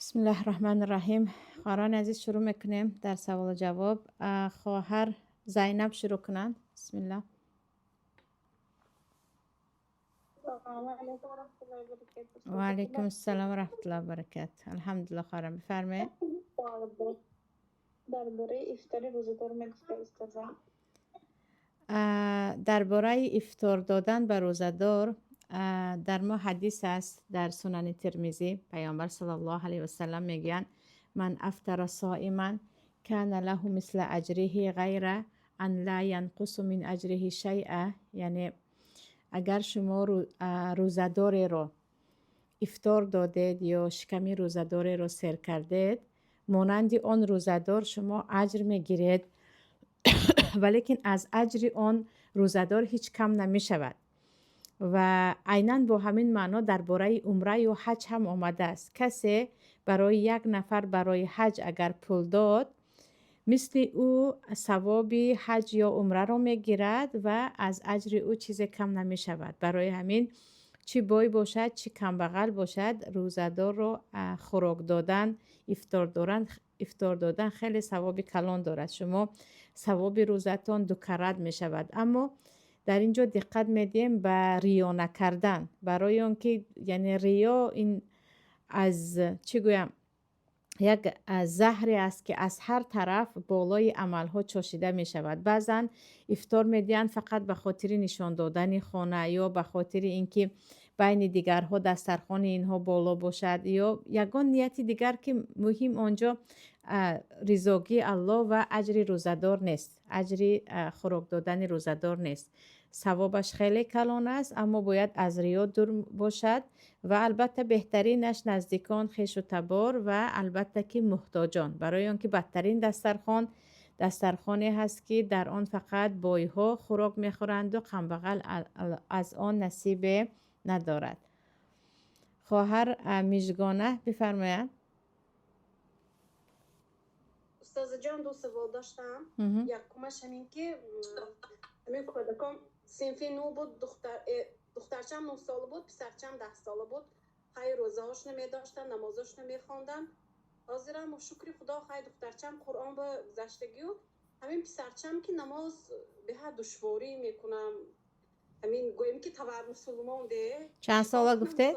بسم الله الرحمن الرحیم. خواهران عزیز شروع میکنیم در سوال و جواب. خواهر زینب شروع کنند. بسم الله. و علیکم السلام و رحمت الله و برکاته. الحمدلله. خواهرم بفرمایید. درباره افطار روزدار میگفته استاد. درباره افطار دادن به روزدار در ما حدیث است در سنن ترمذی. پیامبر صلی الله علیه و سلم میگن من افطر صائما کان له مثل اجره غیر ان لا ينقص من اجره شیئا. یعنی اگر شما روزدار رو افطار دادید یا شکمی روزدار رو سر کردید، مانند آن روزدار شما اجر میگیرید، ولیکن از اجر آن روزدار هیچ کم نمی شود. و عیناً با همین معنا درباره عمره و حج هم آمده است. کسی برای یک نفر برای حج اگر پول داد، مثل او ثواب حج یا عمره را می گیرد و از اجر او چیز کم نمی شود. برای همین چی بای باشد چی کم بغل باشد، روزدار رو خوراک دادن، افطار دادن خیلی ثواب کلان دارد. شما ثواب روزتان دوکرات می شود. اما در اینجا دقت میدیم به ریا نکردن، برای آنکه یعنی ریا این از چی گویم یک زهری است که از هر طرف بالای عملها چاشیده می شود. بعضا افطار میدین فقط به خاطر نشان دادن خانه یا به خاطر اینکه بین دیگرها دسترخوان اینها بالا باشد، یا یگان نیتی دیگر که مهم آنجا رضایت الله و اجر روزدار نیست، اجر خوراک دادن روزدار نیست. ثوابش خیلی کلان است، اما باید از ریا دور باشد و البته بهترینش نزدیکان، خویش و تبار و البته که محتاجان. برای آنکه بدترین دسترخوانی هست که در آن فقط بایها خوراک میخورند و قمبغل از آن نصیب ندارد. خواهر میژگانه بفرمایند. استاد جان دو سوال داشتم. یکمش همین که همین کودکان صنفی نو بود، دخترچم 9 ساله بود، پسرچم 10 ساله بود. خیلی روزه هاش نمی داشتن، نمازاش نمی خواندن. حاضرم و شکر خدا خیلی دخترچم قرآن به گذشتگی و همین پسرچم که نماز به حد دشواری میکنم. همین گویم که تبع مسلمان ده. چند ساله گفته؟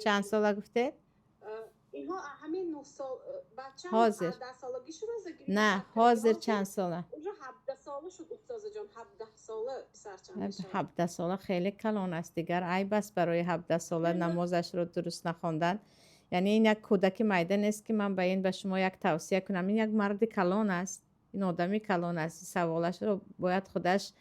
چند ساله گفته؟ اینها همین 9 سال بچه حاضر 10 سالگی شده زگیری. نه حاضر چند ساله؟ اونجا 17 ساله شد استاد جان. 17 ساله پسرچم میشه. 17 ساله خیلی کلان است دیگر. عیب است برای 17 ساله نمازش رو درست نخواندن. یعنی این یک کودک میدان است که من به شما یک توصیه کنم. این یک مرد کلان است، این آدمی کلان است. سوالش رو باید خودش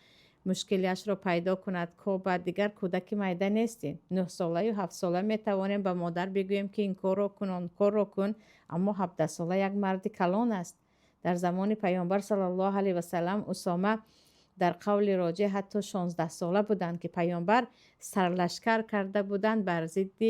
مشکلیش رو پیدا کند که بعد دیگر کودک میدان نیستین. 9 ساله و 7 ساله میتوانیم به مادر بگوییم که این کار رو کن اون کار رو کن، اما 17 ساله یک مرد کلان است. در زمان پیامبر صلی الله علیه و سلم اسامه در قول راجع حتی 16 ساله بودند که پیامبر سرلشکر کرده بودند بر ضد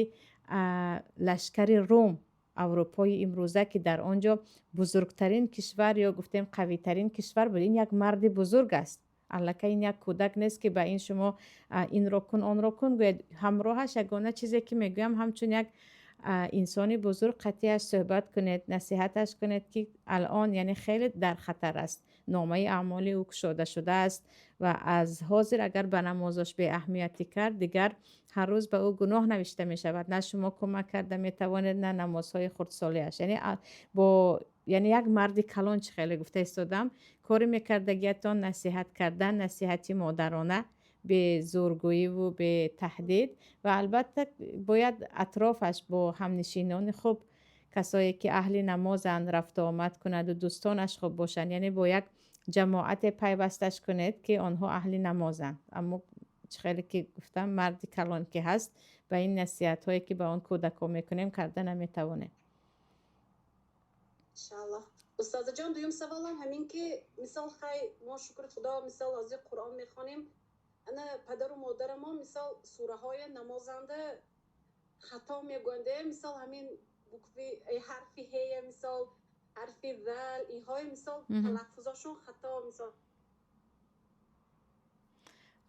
لشکر روم، اروپای امروزه که در آنجا بزرگترین کشور یا گفتیم قوی ترین کشور بود. این یک مرد بزرگ است. البته این یک کودک نیست که به این شما این رو کن آن رو کن گوید. همراهش یگانه چیزی که میگویم همچون یک انسانی بزرگ قطعیش صحبت کنید، نصیحتش کنید که الان یعنی خیلی در خطر است، نامه اعمال او گشوده شده است و از حاضر اگر به نمازش به اهمیتی کرد دیگر هر روز به او گناه نوشته می شود. نه شما کمک کرده می توانید نه نمازهای خردسالیش. یعنی یعنی یک مرد کلان چه خیلی گفته استادم کاری میکردگیتان نصیحت کردن، نصیحتی مادرانه به زورگویی و به تهدید، و البته باید اطرافش با همنشینان خوب، کسایی که اهل نمازند رفت آمد کند و دوستانش خوب باشند. یعنی با یک جماعت پیوستش کنید که آنها اهل نمازند. اما خیلی که گفتم مرد کلان که هست و این نصیحت هایی که به آن کودکان میکنیم کرده نمیتوانه. انشالله. استاد جان دویم سوالم همین که مثال خیلی ما شکر خدا مثال از قرآن میخوانیم، انا پدر و مادر ما مثال سوره های نمازنده خطا میگونده، مثال همین بکوی حرفی هی، مثال حرفی ول، اینهای مثال تلفظاشون خطا مثال.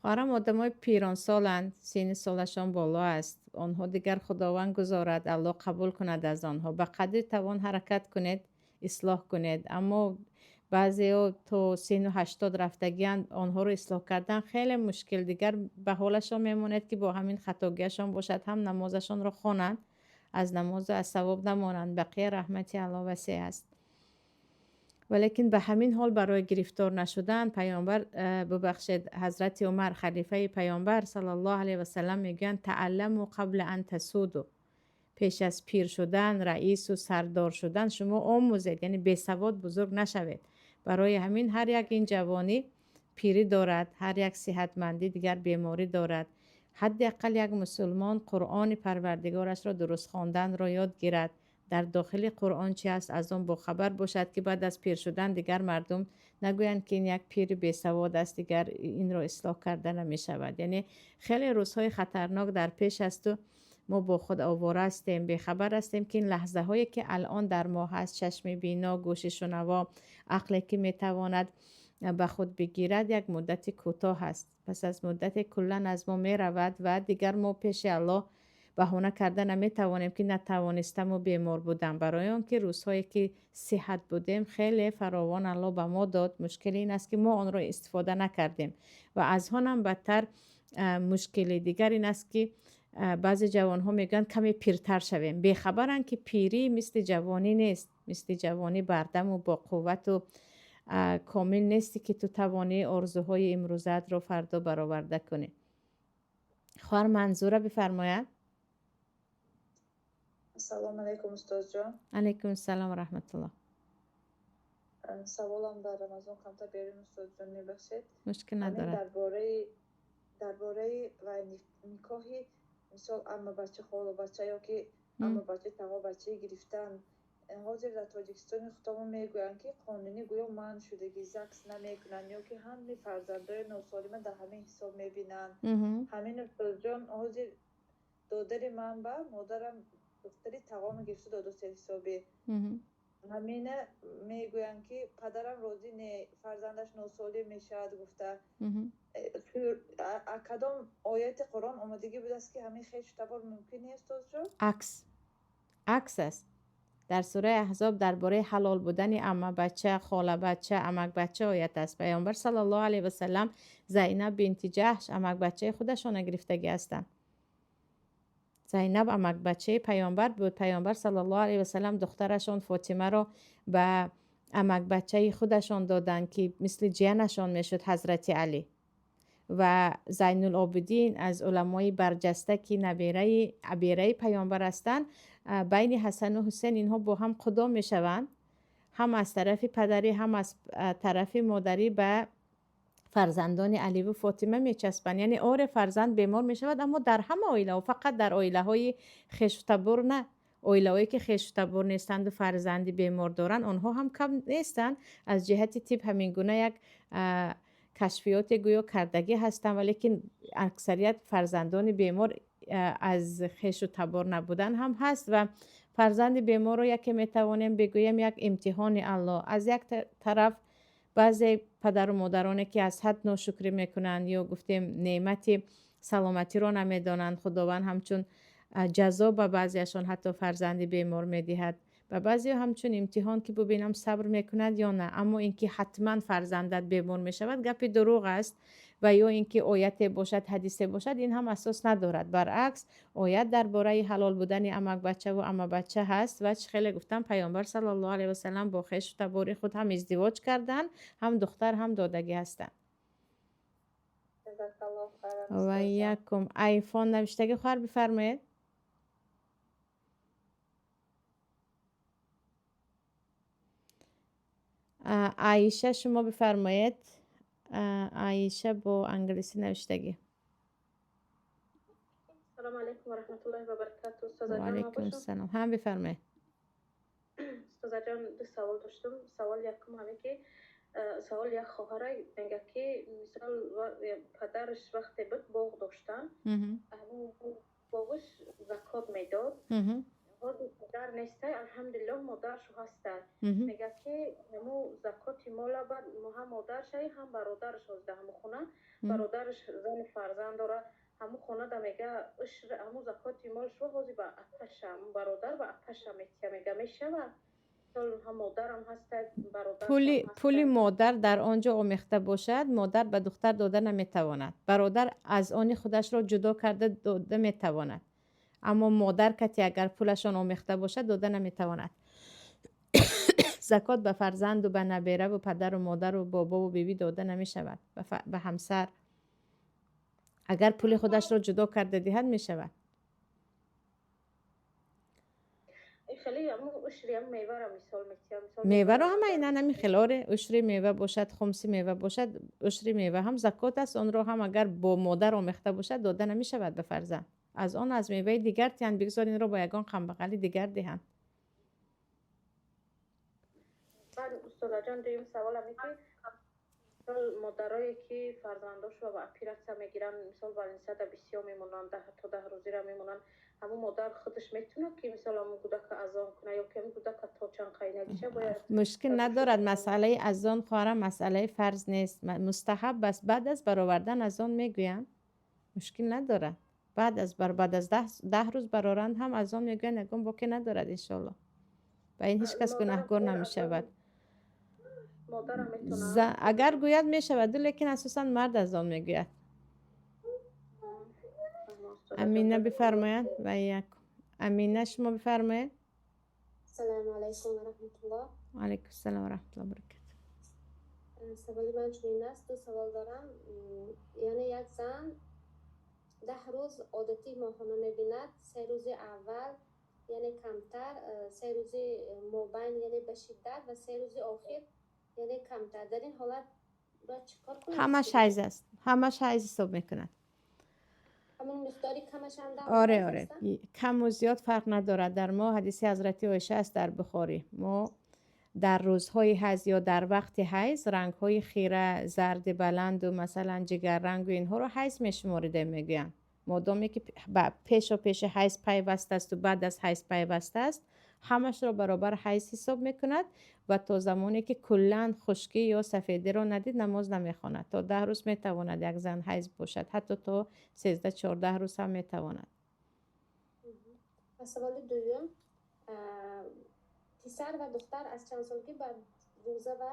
خواهرم آدمای پیران سالند، سین سالشان بالا است. آنها دیگر خداوند گذارد الله قبول کند از آنها. به قدر توان حرکت کنید، اصلاح کنید. اما بعضی ها تو سین و 80 رفتگیان، آنها رو اصلاح کردن خیلی مشکل. دیگر به حالشان میموند که با همین خطاگیشان باشد هم نمازشان رو خوانند، از نماز و از ثواب نمانند. بقیه رحمت الله وسیع است. ولیکن به همین حال برای گرفتار نشدن پیامبر ببخشید حضرت عمر خلیفه پیامبر صلی الله علیه و سلم میگن تعلموا قبل ان تسودوا. پیش از پیر شدن، رئیس و سردار شدن شما آموزید، یعنی بی سواد بزرگ نشوید. برای همین هر یک این جوانی پیری دارد، هر یک صحتمندی دیگر بیماری دارد. حداقل یک مسلمان قرآن پروردگارش را درست خواندن را یاد گیرد، در داخل قرآن چی است از آن با خبر باشد که بعد از پیر شدن دیگر مردم نگویند که این یک پیر بی سواد است، دیگر این را اصلاح کرده نمی شود. یعنی خیلی روزهای خطرناک در پیش است و ما با خود آواره هستیم، بی خبر هستیم که این لحظه هایی که الان در ما هست، چشم بینا، گوش شنوا، عقلی که می تواند به خود بگیرد، یک مدت کوتاه است. پس از مدت کلا از ما می رود و دیگر ما پیش الله بهانه کرده نمی توانیم که نتوانستم و بیمار بودم. برای آن که روزهایی که صحت بودیم خیلی فراوان الله به ما داد. مشکل این است که ما آن را استفاده نکردیم و از آن هم بدتر مشکل دیگر این است که بعضی جوان ها میگن کمی پیرتر شویم. بیخبرن که پیری مثل جوانی نیست، مثل جوانی بردم و با قوت و کامل نیستی که تو توانی آرزوهای امروزت رو فردا برآورده کنی. خواهر منظوره بفرماید. السلام علیکم استاد جان. علیکم السلام و رحمت الله. سوالم در رمضان کمتر بیرون استاد جان میبخشید. مشکل نداره. درباره و نکاحی مثال اما بچه خال و بچه یا که اما بچه تقا بچه گرفتن حاضر در تاجیکستان خودمون میگویند که قانونی گویا من شدگی زکس نمیکنن یا که همین فرزندای ناسالم در همین حساب میبینن. همین استاد جان حاضر دادر من با مادرم دختری تقام گرفته داده سر حسابی همین میگویند که پدرم راضی نه فرزندش ناسالم میشد گفته کدام آیت قرآن آمدگی بود است که همین خیش تبار ممکن است استاد جان؟ عکس است. در سوره احزاب درباره حلال بودن عمه بچه، خاله بچه، عمک بچه آیت است. پیامبر صلی الله علیه و سلم زینب بنت جحش عمک بچه خودشان گرفتگی هستند. زینب عمک بچه پیامبر بود. پیامبر صلی الله علیه و سلم دخترشان فاطمه را به عمک بچه خودشان دادن که مثل جیانشان میشد حضرت علی. و زین العابدین از علمای برجسته که نبیره پیامبر هستند، بین حسن و حسین اینها با هم قدام میشوند، هم از طرف پدری هم از طرف مادری به فرزندان علی و فاطمه میچسبند. یعنی اور فرزند بیمار میشود، اما در همه عائله و فقط در عائله های خویش و تبر نه. عائله هایی که خویش و تبر نیستند و فرزندی بیمار دارند آنها هم کم نیستند. از جهت طب همین گونه یک کشفیات گویا کردگی هستند، ولیکن اکثریت فرزندان بیمار از خویش و تبر نبودن هم هست و فرزند بیمار رو یکی میتوانیم بگویم یک امتحان الله. از یک طرف بعضی پدر و مادرانی که از حد ناشکری میکنند یا گفتیم نعمت سلامتی رو نمیدانند، خداوند همچون جزا به بعضیشان حتی فرزند بیمار میدهد. و بعضی همچون امتحان که ببینم صبر میکند یا نه. اما اینکه حتما فرزندت بیمار میشود گپ دروغ است و یا اینکه آیت باشد حدیث باشد این هم اساس ندارد. برعکس آیت درباره حلال بودن عمک بچه و عمه بچه هست و خیلی گفتم پیامبر صلی الله علیه و سلم با خویش و تبار خود هم ازدواج کردن، هم دختر هم دادگی هستند. و یکم ایفون نوشتگی خواهر بفرمایید. عایشه شما بفرمایید. عایشه با انگلیسی نوشتگی. سلام علیکم و رحمت الله و برکاته. استاد جان علیکم السلام. هم بفرمایید. استاد جان دو سوال داشتم. سوال یکم همه که سوال یک خواهرای میگه که مثال پدرش وقتی بود باغ داشتن همون باغش زکات میداد. حاضر پدر نیسته الحمدلله مادرش هستن میگه که همو زکات مال بعد هم مادرش هم برادرش از همو خونه برادرش زن فرزند داره همو خونه ده میگه همو زکات مال شو حاضی با اتشم برادر با اتشم میگه میشه هم مادرم هسته برادر پولی مادر در آنجا آمیخته باشد مادر به دختر داده نمیتواند برادر از آن خودش را جدا کرده داده میتواند اما مادر کتی اگر پولشان آمیخته باشد داده نمیتواند زکات به فرزند و به نبیره و پدر و مادر و بابا و بیبی داده نمیشود به همسر اگر پول خودش را جدا کرده دهد میشود خیلی همون اشری هم میوه را مثال میوه را هم اینا نمی خلاره اشری میوه باشد خمسی میوه باشد اشری میوه هم زکات است آن را هم اگر با مادر آمیخته باشد داده نمی شود به فرزند از آن از میوه دیگر تیان بگذارین را با یگان خنبقلی دیگر دهند بعد استاد جان دویم سوال هم که مادرایی که فرزنداش رو با اپیراتسا میگیرن مثال والنسیت بسیار میمونن 10 تا 10 روزی را میمونن همون مادر خودش میتونه که مثلا همون کودک اذان کنه یا که همون کودک تا چند قینگیشه باید مشکل ندارد مسئله اذان خواهرم مسئله فرض نیست مستحب است بعد از برآوردن اذان میگویم مشکل ندارد بعد از 10 روز برآورند هم اذان میگوین نگم باکی ندارد انشالله و این هیچ کس گناهگار نمیشود اگر گوید میشود لیکن اساسا مرد اذان میگوید امینه بفرمایید و یک امینه شما بفرمایید السلام علیکم و رحمت الله. علیکم السلام و رحمت الله برکاته. سوالی من چنین است، دو سوال دارم. یعنی یک زن 10 روز عادتی ماهانه میبیند، 3 روز اول یعنی کمتر، 3 روز مابین یعنی به شدت و 3 روز آخر یعنی کمتر. در این حالت باید چیکار کنیم؟ همش حیض است، همش حیض حساب میکند. همون مقداری کمش هم دارد؟ آره کم و زیاد فرق ندارد. در ما حدیث حضرت عایشه است در بخاری، ما در روزهای حیض یا در وقت حیض رنگ‌های خیره، زرد بلند و مثلا جگر رنگ و اینها رو حیض میشماریده میگن. مادامی که پیش حیض پیوسته است و بعد از حیض پیوسته است همش رو برابر حیض حساب میکند و تا زمانی که کلاً خشکی یا سفیدی رو ندید نماز نمیخواند. تا 10 روز میتواند یک زن حیض باشد، حتی تا 13-14 روز هم میتواند. سوال دوم، پسر و دختر از چند سالگی بر روزه و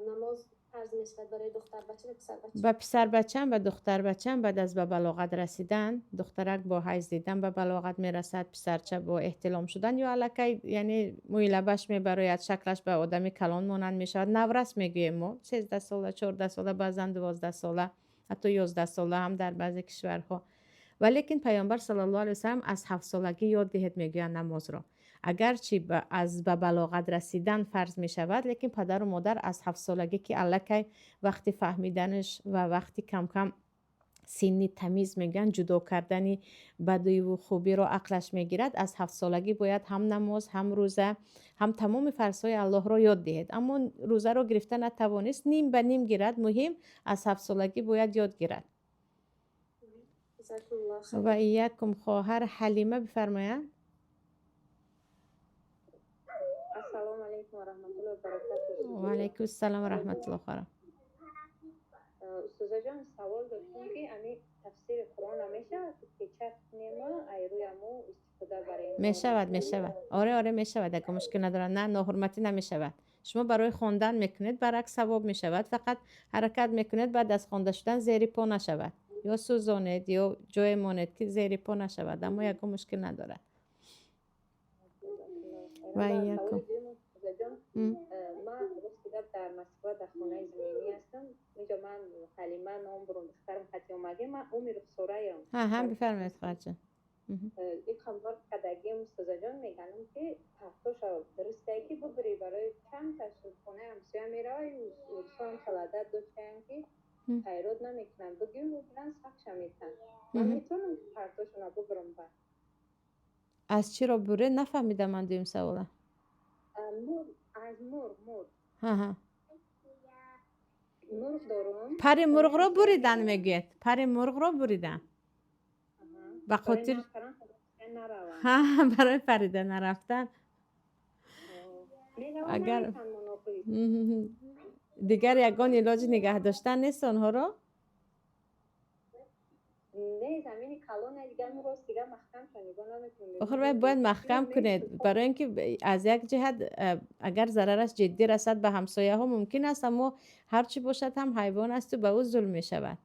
نماز فرض میشود برای دختر بچه و پسر بچه؟ با پسر بچه و دختر بچه بعد از به بلاغت رسیدن، دخترک با حیض دیدن به بلاغت میرسد، پسرچه با احتلام شدن یا الکی یعنی موی لبش میبراید، شکلش به آدمی کلان مانند میشود، نورس میگوییم ما، 13 ساله 14 ساله بعضا 12 ساله حتی 11 ساله هم در بعضی کشورها. ولیکن پیامبر صلی الله علیه و سلم از 7 سالگی یاد دهید میگویند نماز را، اگرچه از به بلاغت رسیدن فرض می شود، لیکن پدر و مادر از 7 سالگی که الکی وقتی فهمیدنش و وقتی کم کم سنی تمیز میگن جدا کردنی بدی و خوبی رو عقلش میگیرد، از 7 سالگی باید هم نماز هم روزه هم تمام فرض‌های الله رو یاد دهید. اما روزه رو گرفته نتوانست، نیم به نیم گیرد، مهم از 7 سالگی باید یاد گیرد. و یکم خواهر حلیمه بفرمایید. السلام علیکم و رحمت الله و برکاته. و علیکم السلام و رحمت الله خیره. استاد جان سوال داشتم که امی تفسیر قرآن میشه که چت نیما ایرویمو استفاده برای میشود. آره میشود، اگه مشکل نداره. نه ناحرمتی نمیشود. شما برای خواندن میکنید برعکس ثواب میشود، فقط حرکت میکنید بعد از خوانده شدن زیر پا نشود یا سوزانید یا جای مانید که زیر پا نشود، اما یک مشکل نداره. و یکم من در مسکو در خانه زمینی هستم. اینجا من حلیمه نام برام دخترم خطی اومده، من عمر سوره هم بفرمایید خواهرجان. یک خبر کدگی استاد جان میگن که هفتاش درسته که ببری برای چند تا خونه همسایه میره و سان خلاده داشتن که خیرات نمیکنن بگیم میکنن سخش میتن. من میتونم هفتاشون ببرم بعد از چی رو بره نفهمیدم من دویم سواله. از مرغ ها مرغ دارم. پری مرغ رو بریدن میگید، پری مرغ رو بریدن به خاطر برای پریدن نرفتن. اگر دیگر یگان علاج نگه داشتن نیست آنها را؟ نه زمین کلان دیگر میگوست دیگر محکم شد نگاه نمیتونیم. آخر باید محکم کنید برای اینکه از یک جهت اگر ضررش جدی رسد به همسایه ها ممکن است، اما هرچی باشد هم حیوان است و به او ظلم می شود.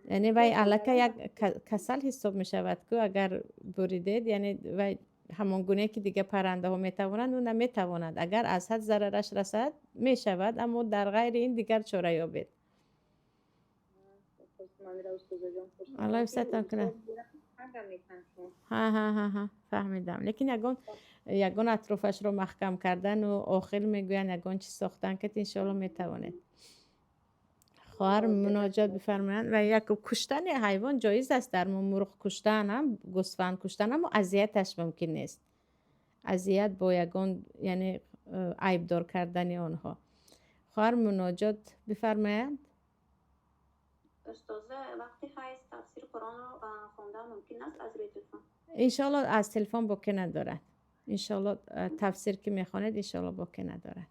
یعنی وی علکه یک کسل حساب می شود که اگر بریدید، یعنی وی همان گونه که دیگه پرنده ها می توانند اون نمی تواند. اگر از حد ضررش رسد می شود، اما در غیر این دیگر چاره یابید. الله یفتح کنه. ها فهمیدم. لیکن یگان اطرافش رو محکم کردن و آخر میگوین یگان چی ساختن که انشالله میتوانید. خواهر مناجات بفرمایند. و یک کشتن حیوان جایز است، در مرغ کشتن هم گوسفند کشتن، اما اذیتش ممکن نیست. اذیت با یگان یعنی عیب دار کردن آنها. خواهر مناجات بفرمایند. استاذه وقتی حیث تفسیر قرآن رو خوندن ممکن است از روی تلفن؟ انشالله از تلفن باکی ندارد. انشالله تفسیر که میخواند انشالله باکی ندارد.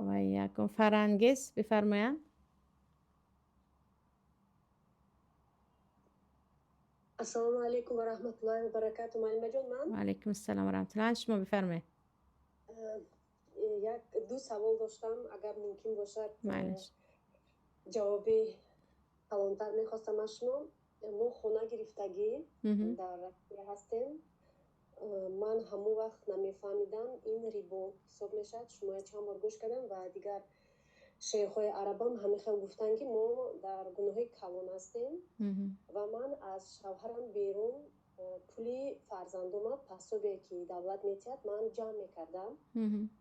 و یکم فرنگیز بفرمایند. السلام علیکم و رحمت الله و برکاته. معلم جان من. و علیکم السلام و رحمت الله. شما بفرمایید. دو سوال داشتم اگر ممکن باشد. معلش. جوابی کلانتر میخواستم از شما. ما خونه گرفتگی در رفته هستیم. من همون وقت نمیفهمیدم این ریبو حساب میشد. شما چند بار گوش کردم و دیگر شیخ های عرب هم همه خیلی گفتن که ما در گناه کلان هستیم و من از شوهرم بیرون پولی فرزندم پسابی که دولت میتید من جمع میکردم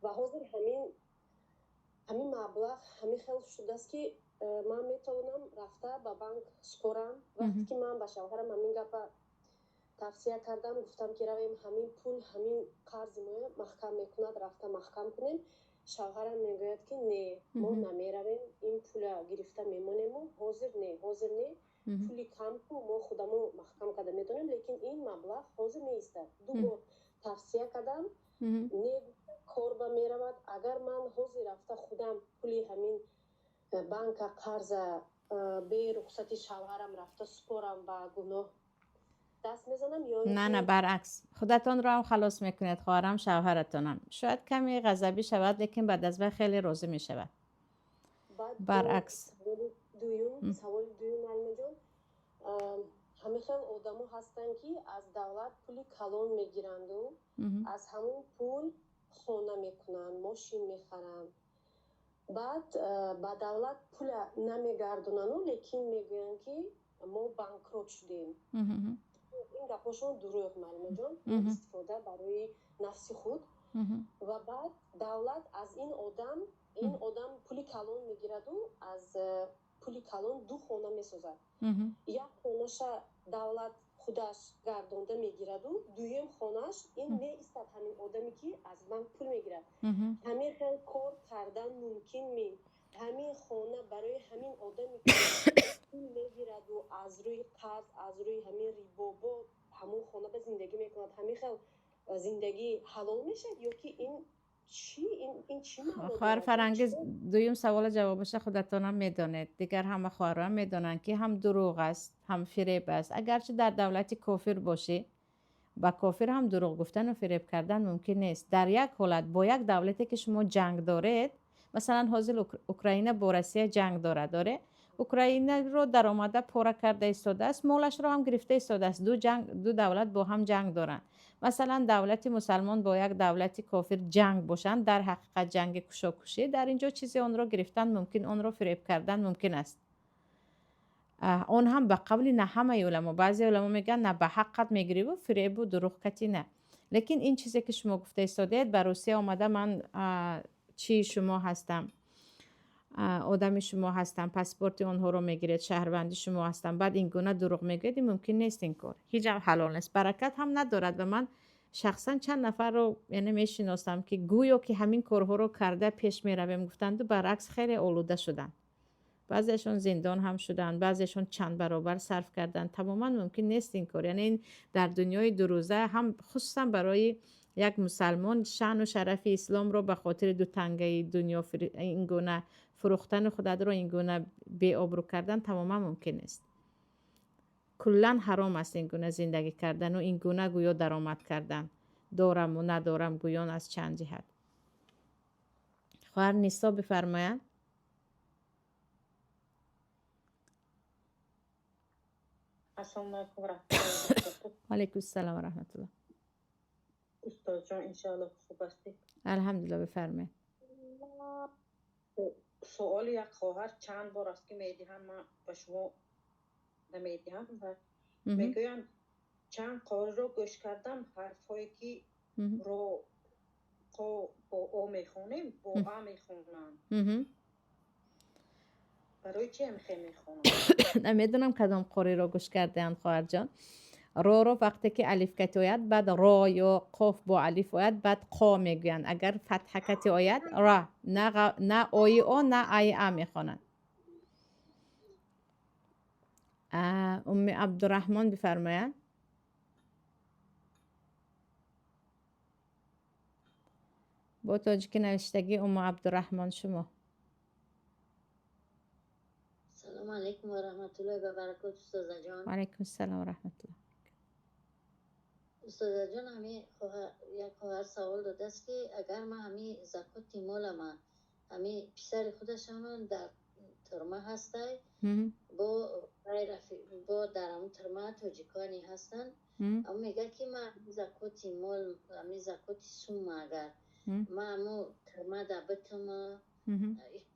و حاضر همین مبلغ همین خیلی شده است که من میتونم رفته به بانک سپارم. وقتی که من به شوهرم همین گپ تفسیر کردم گفتم که رویم همین پول همین قرض ما محکم میکند رفته محکم کنیم. شوهرم میگوید که نه ما نمیرویم این پول گرفته میمونیم و حاضر نه پولی کم کو ما خودمو محکم کرده میتونیم، لیکن این مبلغ حاضر نیست. دو بار تفسیر کردم نه کار با میرود. اگر من حاضر رفته خودم پولی همین بانک قرض به رخصتی شوهرم رفته سپارم با گناه دست میزنم یا نه برعکس خودتان رو هم خلاص میکنید، خواهرم شوهرتانم شاید کمی غضبی شود لیکن بعد از وقت خیلی راضی میشود. برعکس سوال دویم معلم جان، همه خیلی آدم هستن که از دولت پولی کلان میگیرند و از همون پول خانه میکنن ماشین میخرن، بعد با دولت پول نمیگردونن لیکن میگوین که ما بانکروت شدیم. این گپاشون دروغ معلم جان، استفاده برای نفس خود و بعد دولت از این آدم پولی کلان میگیرد و از پولی کلان دو خانه میسازد. یک خانهش دولت خودش گردانده میگیرد و دویم خانهش این نیست همین آدمی که از بانک پول میگیرد. همین خیلی کار کردن ممکن همین خانه برای همین آدمی که پول میگیرد و از روی قرض از روی همین ریبابا همون خانه به زندگی میکند، همین خیلی زندگی حلال میشه یا که این چی خواهر فرنگیز دویم سوال جوابش خودتانم میدانید، دیگر همه خواهران میدانند که هم دروغ است هم فریب است. اگرچه در دولتی کافر باشی با کافر هم دروغ گفتن و فریب کردن ممکن نیست. در یک حالت با یک دولتی که شما جنگ دارید، مثلا حاضر اوکراین با روسیه جنگ داره اوکراین رو در آمده پاره کرده ایستاده است، مالش رو هم گرفته ایستاده است. دو دولت با هم جنگ دارن. مثلا دولت مسلمان با یک دولت کافر جنگ باشند، در حقیقت جنگ کشاکشی. در اینجا چیزی آن را گرفتن ممکن، آن را فریب کردن ممکن است. اون هم به قول نه همه علما، بعضی علما میگن نه به حقت میگیری و فریب و دروغ کتی نه. لیکن این چیزی که شما گفته ایستادید به روسیه آمده من چی شما هستم، آدم شما هستم، پاسپورت اونها رو میگیرید، شهروندی شما هستم، بعد این گونه دروغ میگید، ممکن نیست. این کار هیچ حلال نیست، برکت هم ندارد. و من شخصا چند نفر رو یعنی میشناسم که گویا که همین کارها رو کرده پیش میرویم گفتند و برعکس خیلی آلوده شدن. بعضیشون زندان هم شدن، بعضیشون چند برابر صرف کردن. تماما ممکن نیست این کار. یعنی این در دنیای دو روزه هم خصوصا برای یک مسلمان شأن و شرف اسلام رو به خاطر دو تنگه دنیا این گونه فروختن خودت رو این گونه بی آبرو کردن تماما ممکن است. کلا حرام است این گونه زندگی کردن و این گونه گویا درآمد کردن، دارم و ندارم گویان از چند جهت. خواهر نیسا بفرمایند. السلام علیکم و رحمت الله و برکاته. علیکم السلام و رحمت الله. استاد جان انشاءالله خوب هستی؟ الحمدلله بفرمایید. سوال یک خواهر چند بار است که میدهم، من به شما نمیدهم و میگویم چند قاره رو گوش کردم، حرفایی که رو با او میخونیم با آ میخونم، برای چی میخونم؟ نمیدونم کدام قاره رو گوش کرده خواهر جان. رو وقتی که الف کتی آید بعد را یا قاف با الف آید بعد قا میگویند. اگر فتحه کتی آید را، نه آی او نه ای ا میخوانند. ام عبدالرحمن بفرمایند. با تاجیک نوشتگی ام عبدالرحمن شما. سلام علیکم و رحمت الله و برکاته استاد جان. و علیکم السلام و رحمت الله. استاد جان یک خواهر سوال داده است که اگر ما زکات مال ما پسر خودش در ترمه هسته با در همون ترمه تاجیکانی هستن، اما میگه که ما زکات مال زکات سوم اگر ما همون ترمه در بتم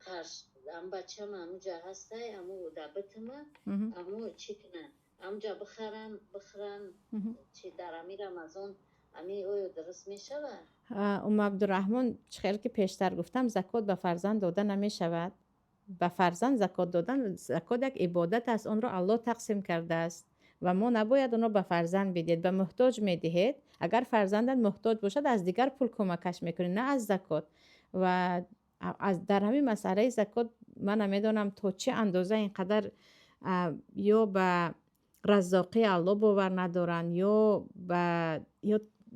قرش هم بچه هم همون جا هسته همون در بتم همون چی کنن همونجا بخرن چی در امی رمضان امی اوی درست می شود؟ ام عبدالرحمن خیلی که پیشتر گفتم زکات به فرزند داده نمی شود. به فرزند زکات دادن، زکات یک عبادت است، اون را الله تقسیم کرده است و ما نباید اون را به فرزند بدید، به محتاج میدهید. اگر فرزندت محتاج باشد از دیگر پول کمکش میکنید، نه از زکات. و در همین مسئله زکات من نمیدونم تا چه اندازه اینقدر یا به رزاقی الله باور ندارن یا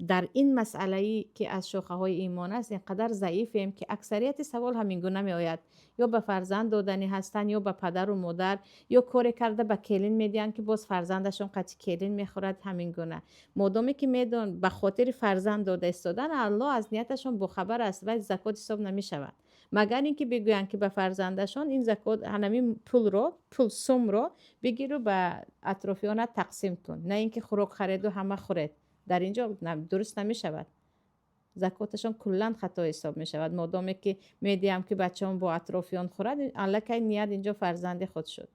در این مسئله که از شاخه های ایمان است اینقدر ضعیفیم که اکثریت سوال همین گونه می آید، یا به فرزند دادنی هستن یا به پدر و مادر، یا کاری کرده به کلین میدین که باز فرزندشون قطع کلین میخورد. همین گونه مادامی که میدون به خاطر فرزند داده استادن، الله از نیتشون باخبر است و زکات حساب نمی شود، مگر اینکه بگوین که به فرزندشون این زکات همین پول سوم رو بگیر و به اطرافیانت تقسیم کن، نه اینکه خوراک خرید و همه خورید. در اینجا درست نمی شود. زکاتشون کلا خطا حساب می شود. مادامی که میدیم که بچه‌ام با اطرافیان خورد، الکی نیت اینجا فرزند خود شد.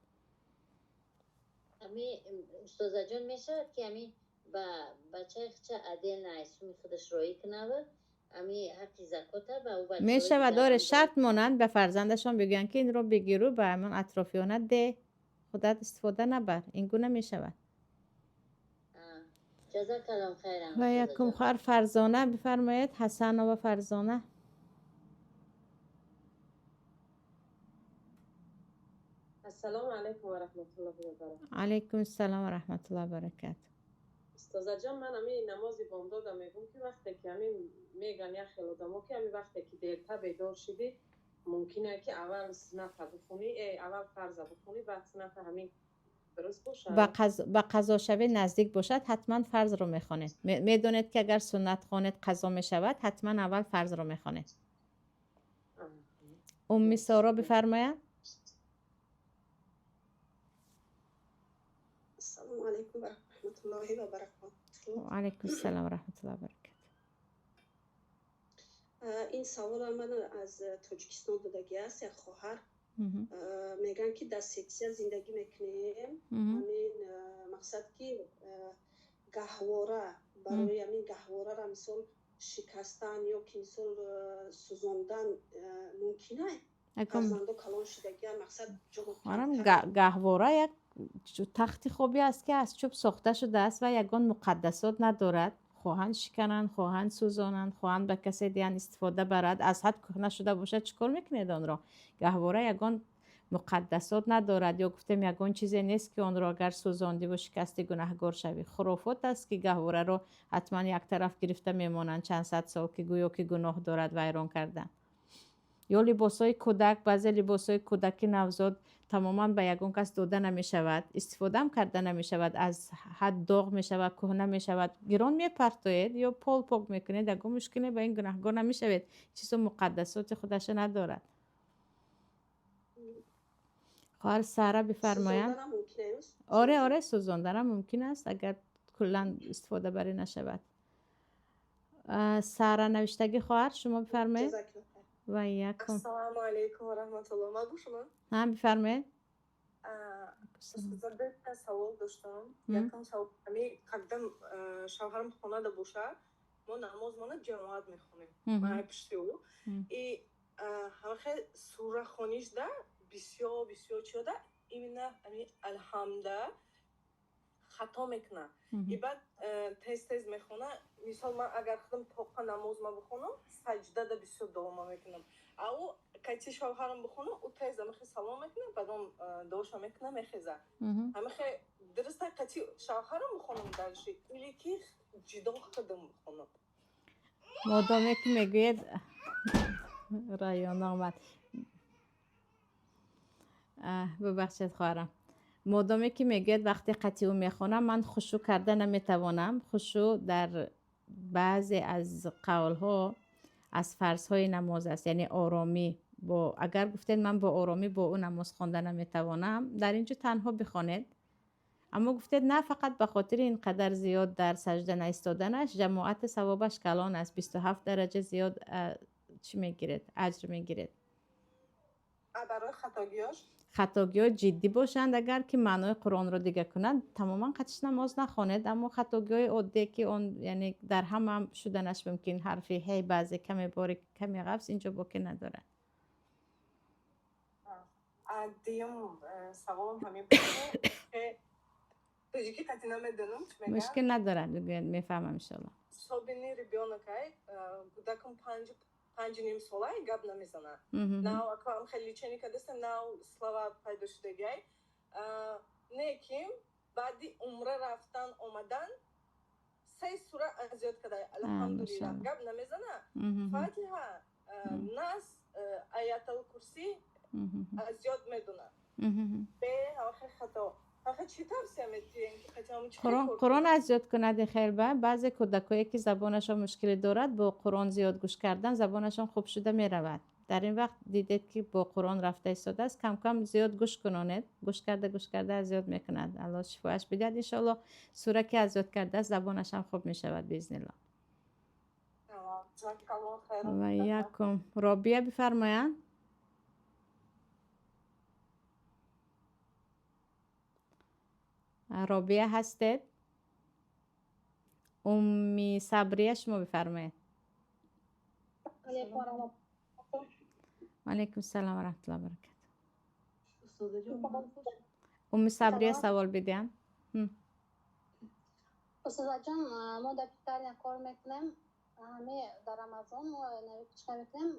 استاد جان می شود که با بچه چه عدل نایسومی خودش روی کنه و حقی زکات با او بچه می شود داره شرط مانند به فرزندشون بگن که این رو بگیرو به همون اطرافیانت ده، خودت استفاده نبر. این گونه می شود. جزاک الله خیرا. و یکم خواهر فرزانه بفرمایید. حسن و فرزانه. السلام علیکم و رحمت الله و برکاته. علیکم السلام و رحمت الله و برکاته. استاد جان من نماز بامداد میگم که وقتی که میگن یا خیلی آدم‌ها که وقتی که دیرتر بیدار شدی ممکنه که اول سنت بخونی، اول فرض بخونی بعد سنت همین درست باشه. با قضا شوی نزدیک باشد حتما فرض رو میخونید. میدونید که اگر سنت خوانید قضا میشود حتما اول فرض رو میخونید. ام سارا بفرمایید. السلام علیکم و رحمت الله و برکاته. و علیکم السلام و رحمت الله و برکاته. این سوال من از تاجیکستان دادگی است. یک خواهر میگن که در سکسیه زندگی میکنیم، همین مقصد که گهواره برای همین گهواره را مثل شکستن یا که مثل سوزاندن ممکنه؟ فرزندو کلان شدگی مقصد گهواره یک تخت خوبی است که از چوب ساخته شده است و یگان مقدسات ندارد. خواهند شکنند، خواهند سوزانند، خواهند به کسی دیگر استفاده برد. از حد کهنه شده باشد چیکار میکنید آن را؟ گهواره یگان مقدسات ندارد یا گفتم یگان چیزی نیست که آن را اگر سوزاندی و شکستی گناهگار شوی. خرافات است که گهواره را حتما یک طرف گرفته میمانند چند صد سال که گویا که گناه دارد ویران کردن. یا لباسای کودک، بعضی لباسای کودک نوزاد تماما به یگان کس داده نمی شود، استفاده هم کرده نمی شود، از حد داغ می شود، کهنه می شود، گران می پرتاید یا پال پاک می کنید، یگان مشکلی به این گناهگار نمی شود. چیز مقدسات خودش ندارد. خواهر سارا بفرمایند. آره سوزاندن ممکن است اگر کلا استفاده بری نشود. سارا نوشتگی خواهر شما بفرمایید. و یکم السلام علیکم و رحمت الله. ما گوش شما هم بفرمایید. زده سوال داشتم. یکم سوال قدم شوهرم خونه ده باشه ما نماز مانه جماعت میخونیم. ما پشتی او ای همه سوره خونیش ده بسیار چیه ده ایمینه الحمده خطا میکنه. ای بعد تیز میخونه. مثال من اگر خودم توقع نماز ما بخونم سجده ده بسیار دوام میکنم. او کتی شوهرم بخونم او تیز میخی سلام میکنه بعدم دوشا میکنه میخیزه. همیخی درسته کتی شوهرم بخونم درشی ایلی که جدا خودم بخونم. مادامی که میگوید رایان آمد ببخشید خواهرم. مادامی که میگوید وقتی قطعی میخونم من خشوع کرده نمیتوانم. خشوع در بعضی از قولها از فرضهای نماز است، یعنی آرامی. اگر گفتید من با آرامی با اون نماز خوانده نمیتوانم، در اینجا تنها بخوانید. اما گفتید نه فقط به خاطر اینقدر زیاد در سجده نایستادنش جماعت ثوابش کلان است، 27 درجه زیاد چی میگیرید؟ اجر میگیرید. برای خطاگیاش خطاگی‌ها جدی باشند اگر که معنای قرآن را دیگه کنند تماما قطعش نماز نخوانید. اما خطاگی‌های عادی که اون یعنی در هم شدنش ممکن حرفی هی بعضی کمی باریک کمی قفص اینجا باقی نداره. دیم سوالم همین باشه که توجیکی قطعی نمیدونم چی میگم. مشکل نداره میفهمم انشالله. صبحینی ربیانکای کودکم 5 ساله گپ نمیزنه. نه اکرام خیلی چنین کدست نه слова پیدا شدگی. نه کیم بعدی عمره رفتن آمدن 3 سوره ازیاد کرده. الحمدلله گپ نمیزنه. فاتحه ناس آیات الکرسی ازیاد میدونه. به آخر خطا. آخه چی توصیه می‌کنید؟ قرآن ازیاد کند خیر به بعضی کودکایی که زبانشان مشکل دارد با قرآن زیاد گوش کردن زبانشان خوب شده می رود. در این وقت دیدید که با قرآن رفته ایستاده است کم کم زیاد گوش کنانید. گوش کرده ازیاد میکند. الله شفاش بدهد ان شاء الله. سوره که ازیاد کرده است زبانش هم خوب می شود باذن الله. و یکم رابیه بفرمایند. رابیه هستید؟ امی صبریه شما بفرمایید. علیکم السلام و رحمت الله و برکاته. امی صبریه سوال بدین. استاد جان ما در پیکار کار میکنیم همه در رمضان و نویچ میکنیم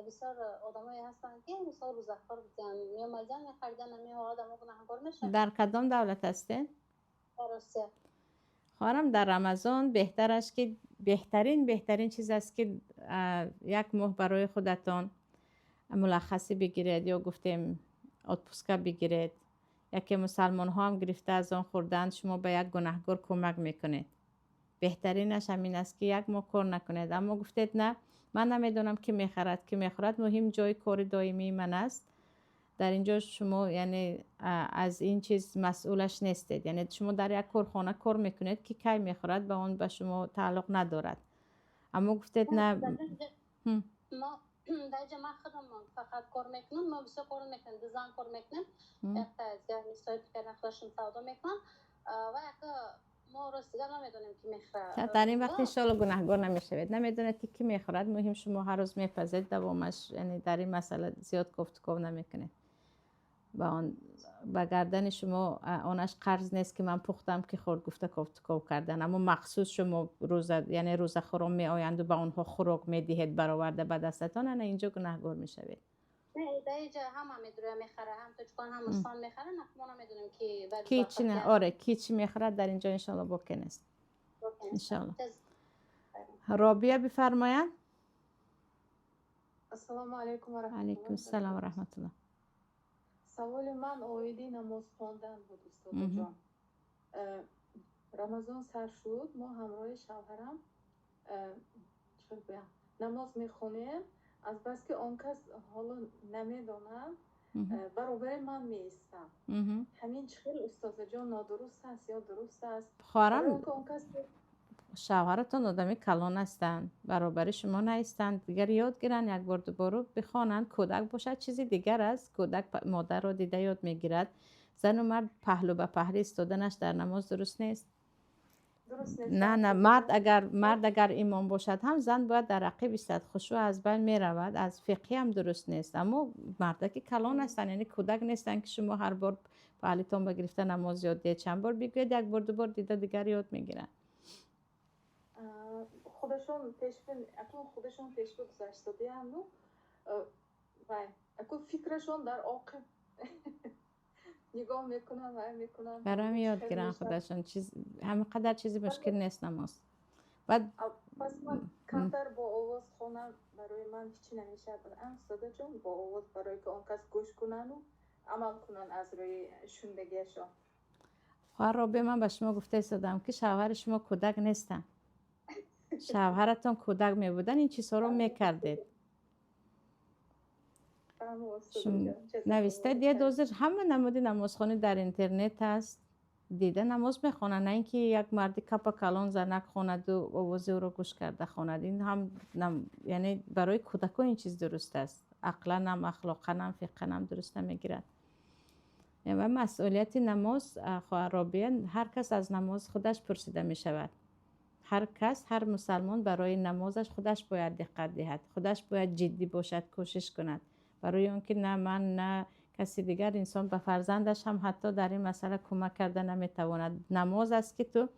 بسیار آدمایی هستن که بسیار روزافطار بودن میومدن میخریدن همه آدم‌ها گناهکار میشن. در کدام دولت هستین؟ در روسیه. خواهرم در رمضان بهترش که بهترین چیز است که یک ماه برای خودتان ملخصی بگیرید یا گفتیم اتپوسکا بگیرید. یکی مسلمان ها هم گرفته از آن خوردن شما به یک گناهکار کمک میکنید. بهترینش همین است که یک ماه کار نکنید. اما گفتید نه من نمیدونم کی میخورد مهم جای کار دائمی من است. در اینجا شما یعنی از این چیز مسئولش نیستید. یعنی شما در یک کارخانه کار میکنید که کی میخورد به اون به شما تعلق ندارد. اما گفتید نه ما در جمع خودم فقط کار میکنم. ما بسیار کار میکنم. دیزاین کار میکنم. یک میسایت که نخلاشم سودا میکنم و یک ما راستی نمیدونیم که میخورد. در این وقت انشالله گناهگار نمیشوید. نمیدونید که کی میخورد. مهم شما هر روز میپزید دوامش یعنی در این مسئله زیاد گفتگو نمیکنید. با آن با گردن شما آنش قرض نیست که من پختم که خورد گفته گفتگو کردن. اما مخصوص شما یعنی روزه خورم می آیند و با آنها خوراک می دهید برآورده به دستتان نه اینجا گناهگار میشوید. نه در اینجا هم میدونه میخره، هم تاجیکان هم استان میخره، ما نمیدونیم که کی نه. آره کی چی میخره در اینجا انشالله بکنه است انشالله. رابعه بفرمایید. السلام علیکم و رحمت الله. علیکم السلام و رحمت الله. سوال من اویدی نماز خواندن بود استاد جان. رمضان سر شد، ما همراه شوهرم نماز میخونیم، از بس که آن کس حالا نمیدونم برابر من میستم. همین چخیل استاد جان نادرست است یا درست است؟ خواهرم شوهرتون آدمی کلان هستند، برابر شما نیستند، دیگر یاد گیرن یک بار دوباره بخوانند. کودک باشد چیزی دیگر است. کودک مادر را دیده یاد میگیرد. زن و مرد پهلو به پهلو ایستادنش در نماز درست نیست. نه مرد اگر امام باشد هم زن باید در عقب ایستد. خشوع از بین می رود. از فقهی هم درست نیست. اما مرد که کلان هستند، یعنی کودک نیستن که شما هر بار پهلوتون بگرفته نماز یاد دید. چند بار بگوید یک بار دو بار دیده دیگر یاد میگیرن. خودشون خودشون پیش گذشته دیدن و اکو فکرشون در عاقب نگاه میکنن و میکنن. برام یاد گیرن خودشون. همه قدر چیزی مشکل نیست نماز. بعد پس من کمتر با آواز خونم برای من هیچی نمیشه. استاد جان با آواز برای که آن کس گوش کنن و عمل کنن از روی شوندگیشون. خواهر رابعه من به شما گفته ایستادم که شوهر شما کودک نیستن. شوهرتون کودک می بودن این چیزها رو میکردید. نوشته دیگه دوزر همه نمودی نمازخوانی در اینترنت هست، دیده نماز میخونن، نه اینکه یک مردی کپا کلان زنک خوند و آواز او رو گوش کرده خوند. این هم یعنی برای کودکان این چیز درست است. عقلا هم اخلاقا هم فقها هم درست نمیگیرد. و مسئولیت نماز خواهر رابعه هر کس از نماز خودش پرسیده می شود. هر کس، هر مسلمان برای نمازش خودش باید دقت دهد، خودش باید جدی باشد، کوشش کند. برای اون که نه من نه کسی دیگر، انسان به فرزندش هم حتی در این مسئله کمک کرده نمیتواند. نماز است که تو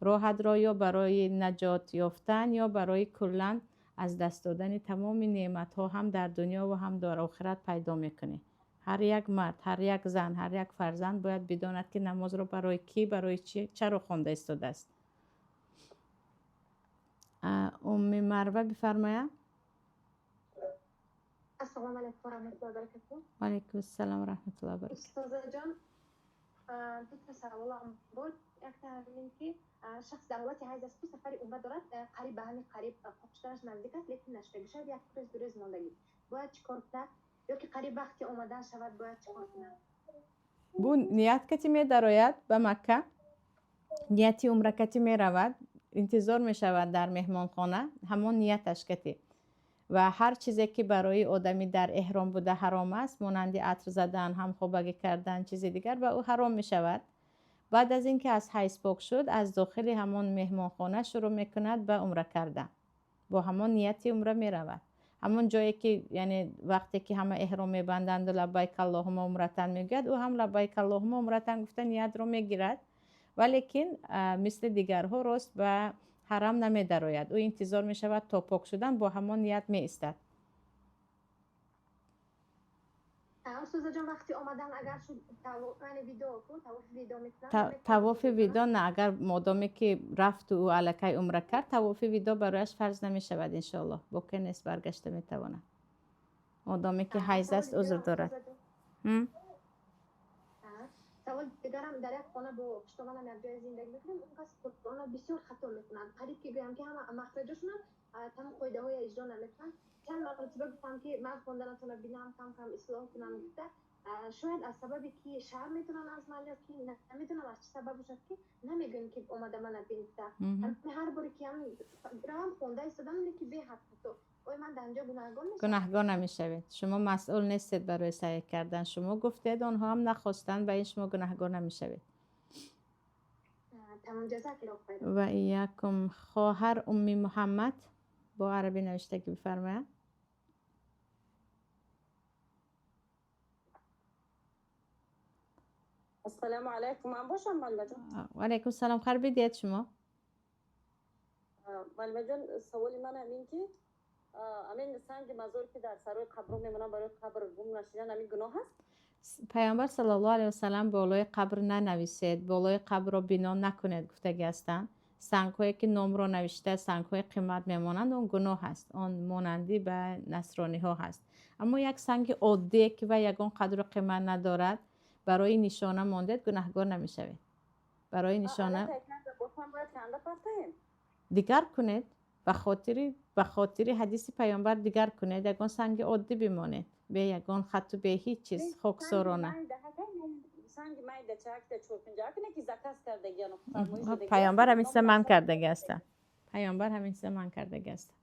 راحت را یا برای نجات یافتن یا برای کلن از دست دادن تمام نعمت ها هم در دنیا و هم در آخرت پیدا میکنی. هر یک مرد، هر یک زن، هر یک فرزند باید بداند که نماز را برای کی، برای چرا خوانده ایستاده است. مروه بفرمایید. السلام علیکم و رحمت الله و برکاته. و علیکم السلام و رحمت الله و برکاته. استاد جان دو تا سوالم بود. یک تا که شخص در حالت حیض است، سفر عمره دارد، قریب به همین قریب پاکستانش نزدیک است لیکن نشده شاید یک روز دو روز ماندگی، باید چیکار کنه؟ یا که قریب وقتی آمدن شود باید چیکار کنه؟ بو نیت کتی می درآید به مکه، نیتی عمره کتی می رود، انتظار می شود در مهمانخانه، همون نیتش کتی و هر چیزی که برای آدمی در احرام بوده حرام است، مانند عطر زدن، هم خوابگی کردن، چیز دیگر، و او حرام می شود. بعد از اینکه از حیض پاک شد، از داخل همون مهمانخانه شروع می کند به عمره کردن، با همون نیتی عمره می رود. همون جایی که یعنی وقتی که همه احرام می بندند و لبیک اللهم عمرتن می گوید، او هم لبیک اللهم عمرتن گفته نیت رو می گیرد، ولیکن مثل دیگرها راست به حرم نمی درآید. او انتظار می شود تا پاک شدن، با همون نیت می ایستد. استاد جان وقتی آمدن اگر شد طواف ودا نه، اگر مادامی که رفت و الکی عمره کرد، طواف ودا برایش فرض نمی شود. انشالله بکن نیست، برگشته می تواند، مادامی که حیض است عذر دارد. سوال دیگرم در یک خانه با پشتوانم یک جای زندگی میکنم، اون کس قرآن بسیار خطا میکنن، قریب که بیام که همه مخرجشون تمام قاعده های اجرا نمیکنن. چند مرتبه گفتم که من خوندنتون رو بینم کم کم اصلاح کنم، گفته شاید از سببی که شرم میتونن از من یا که نمیدونم از چه سبب باشد که نمیگن که اومده من بینیده. هر باری که هم روم خونده ایستادم که به حد خطا من در اینجا گناهگار نمیشوید. شما مسئول نیستید برای سعی کردن. شما گفتید آنها هم نخواستن، به این شما گناهگار نمیشوید. تمام جزاک الله خیر. و ایاکم. خواهر امی محمد با عربی نوشتگی بفرمایید. السلام علیکم. من باشم ملوه جان. و علیکم السلام. خیر بدید شما. ملوه جان سوال من همین که امین سنگ مزار که در سرای قبر میمونن برای قبر گم نشیدن همین گناه هست؟ پیامبر صلی الله علیه و سلم بالای قبر ننویسید، بالای قبر را بنا نکنید گفتگی هستند. سنگ هایی که نام را نوشته سنگ های قیمت میمانند اون گناه هست، اون مانندی به نصرانی ها هست. اما یک سنگ عادی که و یگان قدر و قیمت ندارد برای نشانه مانده گناهگار نمیشوید. برای نشانه دیگر کنید، به خاطر حدیث پیامبر دیگر کنید، یگان سنگ عادی بمانید، به یگان خط و به هیچ چیز خاکسارانه. پیامبر همین سه من کردگی است. پیامبر همین سه من کردگی است.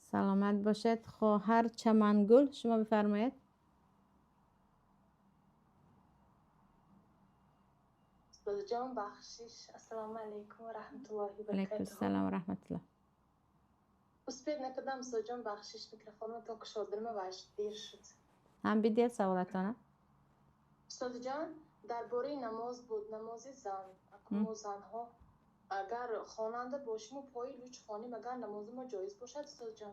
سلامت باشید. خواهر چمنگل شما بفرمایید. جان بخشش. السلام علیکم و رحمت الله و برکاته. علیکم السلام و رحمت الله. اسپید نکردم جان بخشش میکروفون تا کشادر باش دیر شد. هم بیدید سوالتانه. استاد جان درباره نماز بود، نماز زن. اکنون زنها اگر خواننده باشیم و پای لوچ خوانیم اگر نماز ما جایز باشد استاد جان؟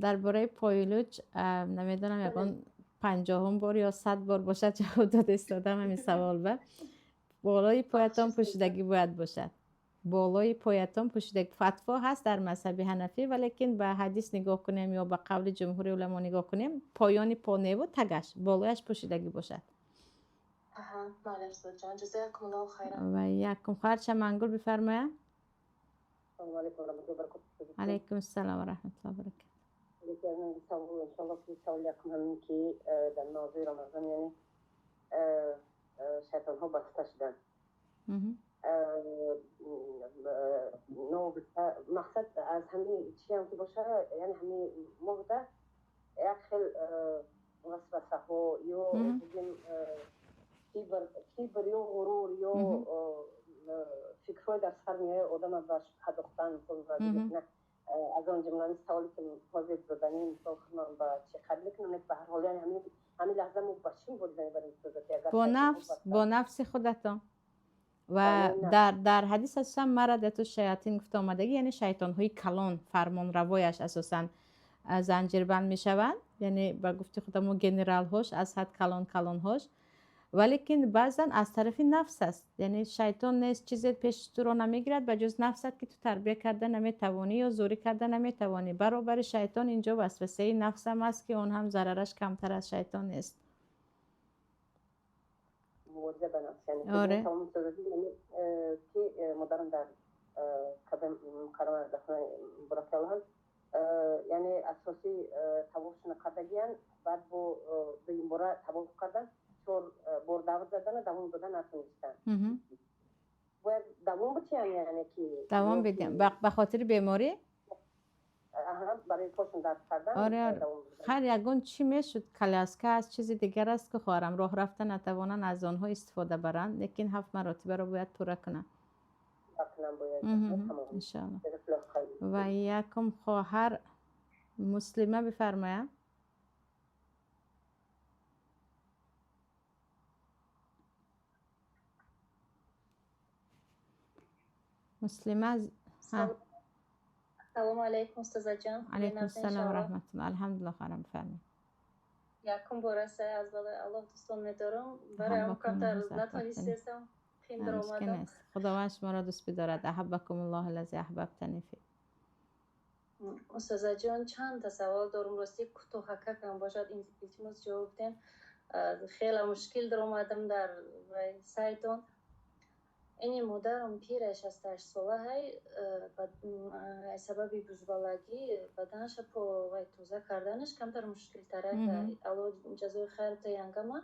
درباره پای لوچ نمیدونم یگان 50 بار یا 100 بار باشد جواب داده استادم همین سوال به. بالای پایتان پوشیدگی باید باشد. بالای پایتان پوشیدگی فتوا هست در مذهب حنفی، ولیکن به حدیث نگاه کنیم یا به قول جمهور علما نگاه کنیم پایان پا و تگش بالایش پوشیدگی باشد. بله استاد جان جزاکم الله خیرا. و یکم خواهر چمنگل بفرمایید. السلام علیکم و رحمت الله و برکاته. علیکم السلام و رحمت الله و برکاته. ان شاء الله في سوال لكم همین که در نازی رمضان یعنی شیطان ها بسته شدن. مقصد از همین چی هم که باشه یعنی همین مهده یک خیل وسوسه ها یا بگیم کیبر یا غرور یا فکرهای در سر میایه آدم از شبه دختن نه از آن جمله سوالی که حاضر دادنی مثال خودم با چه خیلی کنم به هر حال یعنی همین لحظه مو باشیم بودنی برای با نفس خودتان و در حدیث اساسا مرد شیاطین گفته آمدگی یعنی شیطان های کلان فرمان روایش اساسا زنجیر بند می شوند، یعنی با گفته خودمون گنرال هاش از حد کلان هاش، ولیکن بعضا از طرف نفس است، یعنی شیطان نیست چیزی پیش تو رو نمیگیرد به جز نفست که تو تربیه کرده نمیتوانی یا زوری کرده نمیتوانی. برابر شیطان اینجا وسوسه نفس هم است که اون هم ضررش کمتر از شیطان نیست. موضوع بنفس یعنی آره. که مدرم در قدم مقرمه دخنه برکل هست یعنی اساسی توافشون قدگیان بعد با این باره توافق کردن چون بار دعوت زدن دوام دادن نتونستن باید دوام بچین یعنی که دوام بدیم به خاطر بیماری برای پاشون درد کردن. آره خیر یگون چی میشد کلاسکه از چیزی دیگر است که خواهرم راه رفتن نتوانن از آنها استفاده برند، لیکن 7 مراتبه رو باید پوره کنن انشاءالله. و یکم خواهر مسلمه بفرمایید. مسلمه سلام علیکم استاد جان. علیکم السلام و رحمت الله. الحمدلله خیرم بفرمایید. یکم بارسه از الله دوستان می‌دارم برای امکان نتونستم خیلی در اومدم. خداوند شما را دوست بدارد. احبکم الله الذی احببتنی فی. استاد جان چند تا سوال دارم راستی کوتاه کنم باشد این التماس جواب بدین. خیلی مشکل در اومدم در سایتون. این مادرم پیر 68 ساله های سبب بزرگی بدنش پا توزه کردنش کمتر مشکل تره که الان جزای خیر تا ینگم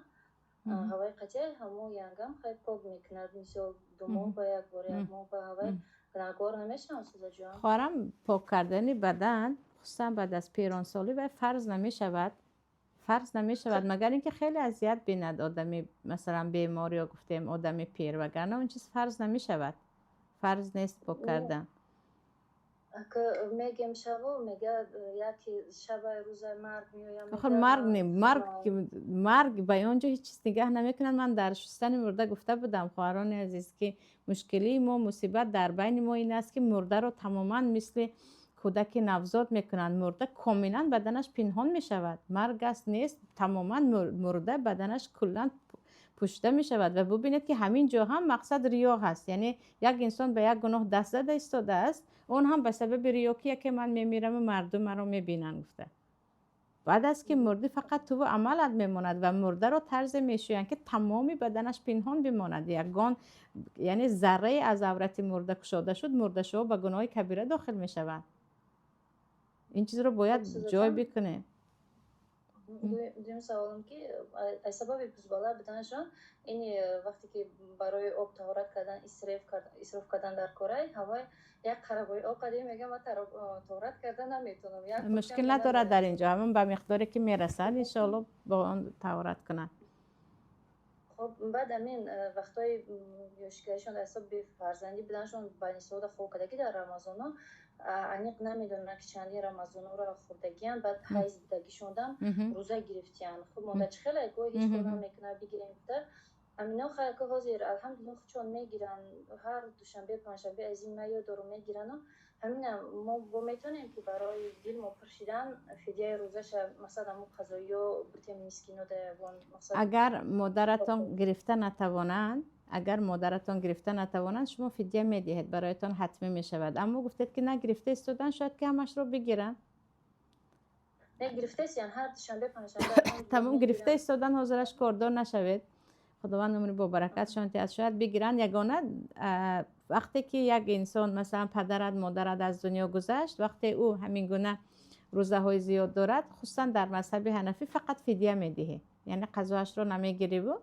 هوای قطعی همو ینگم خیلی پاک میکند مثل 2 ماه با یک بار 1 ماه با هوای گناهگار نمیشم استاد جان. خواهرم پاک کردن بدن خصوصا بعد از پیرانسالی و فرض نمی شود مگر اینکه خیلی اذیت بیند آدمی مثلا بیماری یا گفتیم آدمی پیر وگرنه اون چیز فرض نمی شود. فرض نیست پاک کردن. که میگم شبو میگه یکی شب روز مرگ میایم. آخر مرگ نیم، مرگ به اونجا هیچ چیز نگه نمیکنن. من در شستن مرده گفته بودم خواهران عزیز که مشکلی ما، مصیبت در بین ما این است که مرده رو تماما مثل کودک نوزاد میکنن. مرده کاملا بدنش پنهان میشود. مرگ است نیست، تماما مرده بدنش کلا پوشیده می شود. و ببینید که همین جا هم مقصد ریا هست. یعنی یک انسان به یک گناه دست زده ایستاده است، اون هم به سبب ریاکیه که من میمیرم و مردم مرا میبینن گفته. بعد از که مردی فقط تو عملت میماند و مرده رو طرز میشوین که تمامی بدنش پنهان بماند. یگان یعنی ذره از عورت مرده کشاده شد، مرده شو به گناه کبیره داخل می شود. این چیز رو باید جای بکنه. دویم سوالم که از سبب بزباله بدنشان این وقتی که برای آب طهارت کردن اسراف کردن در کره هوای یک خرابای آب قدیم میگم من طهارت کردن نمیتونم. مشکل نداره در اینجا، همون به مقداری که میرسد انشالله با اون طهارت کنن. خب بعد همین وقتای یوشکایشون در حساب فرزندی بدنشون بین سود خوب کدگی در رمضان انیق نمیدونن که چندی رمضان را خوردگیان بعد حیز بدگیشوندم روزه گرفتیان. خب مادر چه خیلی که هیچ کدام میکنه بگیریم بده امینا خیلی که حاضر الحمدلله چون میگیرن هر دوشنبه پنجشنبه از این مایو دارو میگیرن و همین ما با میتونیم که برای دل ما پرشیدن فدیه روزش مثلا مو قضایی و بتیم مسکینو ده اگر مادرتان گرفته نتوانند، اگر مادرتان گرفته نتوانند شما فدیه میدهید، برایتان حتمی میشود. اما گفتید که نگرفته استودن شاید که همش رو بگیرن. نه گرفته یعنی هر شنبه پنجشنبه تمام گرفته استودن حاضرش کاردار نشوید. خداوند عمر با برکت شانتی از شاید بگیرن. یگانه وقتی که یک انسان مثلا پدرت مادرت از دنیا گذشت، وقتی او همین گونه روزه های زیاد دارد، خصوصا در مذهب حنفی فقط فدیه میدهه، یعنی قضاش رو نمیگیری و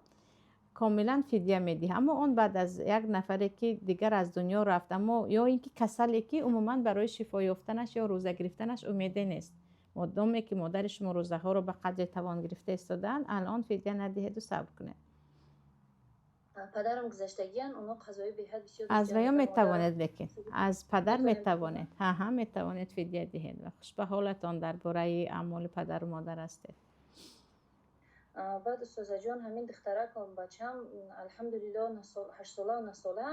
کاملا فدیه میدهه. اما اون بعد از یک نفری که دیگر از دنیا رفت، اما یا اینکه کسلی که عموما برای شفا یافتنش یا روزه گرفتنش امیده نیست، مادامی که مادر شما روزه ها رو به قدر توان گرفته استادن، الان فدیه ندهید و صبر کنه. پدرم گذشتگیان اونا قضایی به حد بسیار از ویا میتوانید لیکن از پدر میتوانید ها میتوانید فدیه دهید و خوش به حالتان درباره اعمال پدر و مادر است. بعد استاد جان همین دخترک بچه‌م الحمدلله 8 ساله و 9 ساله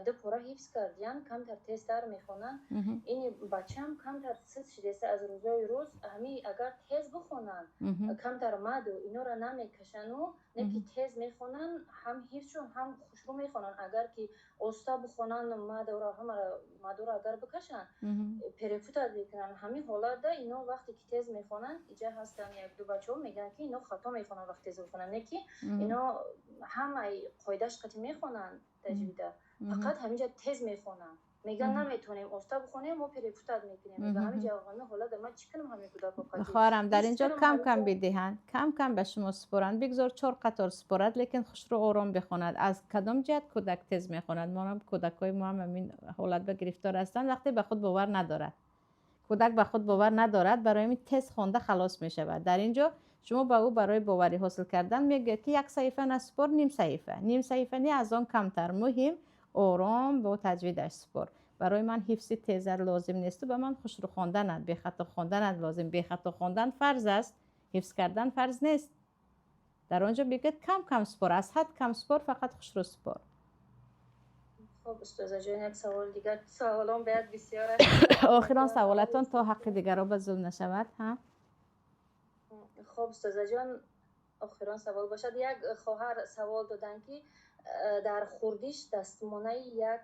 دو پورا حفظ کردن، کمتر تیزتر میخونن. این بچه‌م کمتر سست شده از روزای روز همین اگر تیز بخونن کمتر مد و اینا را نمیکشن و نه که تیز میخونن هم حفظشون هم خوشرو میخونن. اگر که اوستا بخونن مد و مد را اگر بکشن پرفوت میکنن. همین حالت ده اینا وقتی که تیز میخونن اینجا هستن یک دو بچه‌ها میگن که اینا خطا میخونن وقتی تیز بخونن، نه که اینا همه قاعده‌اش قطعی میخونن تجویده، فقط همینجا تیز میخونن. میگن نمیتونیم اوستا بخونیم و پرفوت میکنیم. میگن همینجا همه حالا من چیکارم همین کودک قطعی خواهرم در اینجا کم کم بدهند، کم کم به شما سپرند. بگذار 4 قطار سپرد لیکن خوش رو آرام بخوند. از کدام جهت کودک تیز میخوند؟ ما هم کودکای ما هم همین حالت به گرفتار هستند وقتی به خود باور ندارد. کودک به خود باور ندارد برای این تیز خوانده خلاص میشود. در اینجا شما با او برای باوری حاصل کردن میگه که یک صحیفه نسپر، نیم صحیفه نه از آن کمتر. مهم آرام با تجویدش سپر. برای من حفظ تیزر لازم نیست و به من خوش رو خواندن، بی خطا خواندن لازم. بی خطا خواندن فرض است، حفظ کردن فرض نیست. در آنجا بگید کم کم سپر، از حد کم سپر، فقط خوش رو سپر. خب استاد جان یک سوال دیگر، سوالام باید بسیار آخران سوالاتون تا حق دیگر را به ظلم نشود. ها خب استاد جان آخران سوال باشد. یک خواهر سوال دادن که در خوردیش دستمانه یک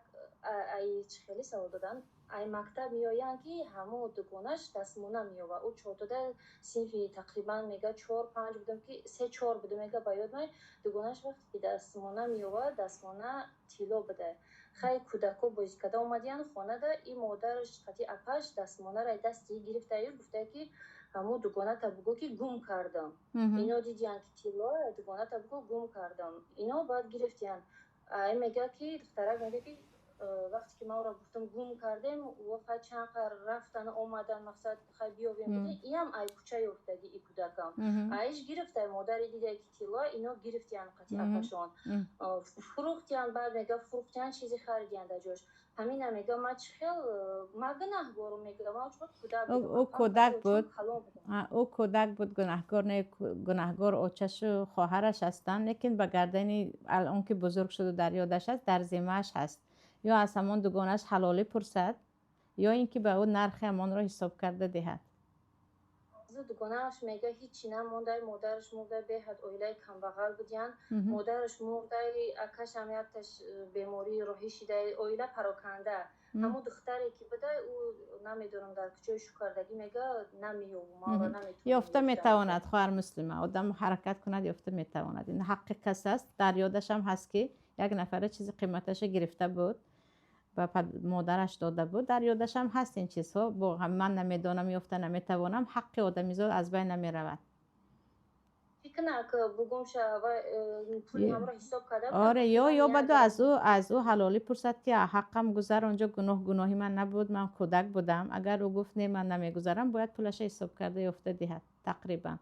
ای خیلی سوال دادن ای مکتب میآین که همه دکانش دستمانه میآورد. او 4 تا صنفی تقریبا میگه 4 5 بودم که 3 4 بودم میگه باید من دکانش وقتی که دستمانه میآورد دستمانه طلا بده. خیلی کودکا باز کده اومدن خانه ده این مادرش قطعی اپش دستمانه را دستی گرفته ای گفته که همو دکانه تبگو که گم کردم. اینا دیدن که طلا دکانه تبگو گم کردم. اینا بعد گرفتن. ای میگه که دخترک میگه که وقتی که ما را گفتم گم کردیم و فقط چند قر رفتن اومدن مقصد خیلی بیاویم بودی این ای کوچه افتادی ای کودکم ایش گرفته مادر دیده که طلا اینا گرفتن قطعی اپشان فروختن. بعد میگه فروختن چیزی خریدن در جاش همین میگه ما چخیل ما گناهگار میگه ما چون کودک بود او کودک بود گناهگار نه گناهگار اوچش و خواهرش هستن لیکن به گردن الان که بزرگ شد و در یادش است در ذمه‌اش هست یا از همان دوگانش حلالی پرسد یا اینکه به او نرخ همان را حساب کرده دهد دوگانه‌اش میگه هیچی نمونده مادرش مرده به حد اویلای کم بغل بودن مادرش مرده اکش همیتش بیماری روحی شده اویلا پراکنده همون دختری که بده او نمیدونم در کجای شکردگی میگه نمیو ما رو نمیتونه یافته میتواند خواهر مسلمه آدم حرکت کند یافته میتواند این حق کس است در یادش هم هست که یک نفر چیز قیمتش گرفته بود و مادرش داده بود در یادش هم هست این چیزها با من نمیدانم یافته نمیتوانم حق آدمیزاد از بین نمیرود فکر نکه بگم شوه پولی هم را حساب کرده آره یا بدو از او حلالی پرسد که حقم گذر اونجا گناهی من نبود من کودک بودم اگر او گفت نه من نمیگذارم باید پولش حساب کرده یافته دهد تقریبا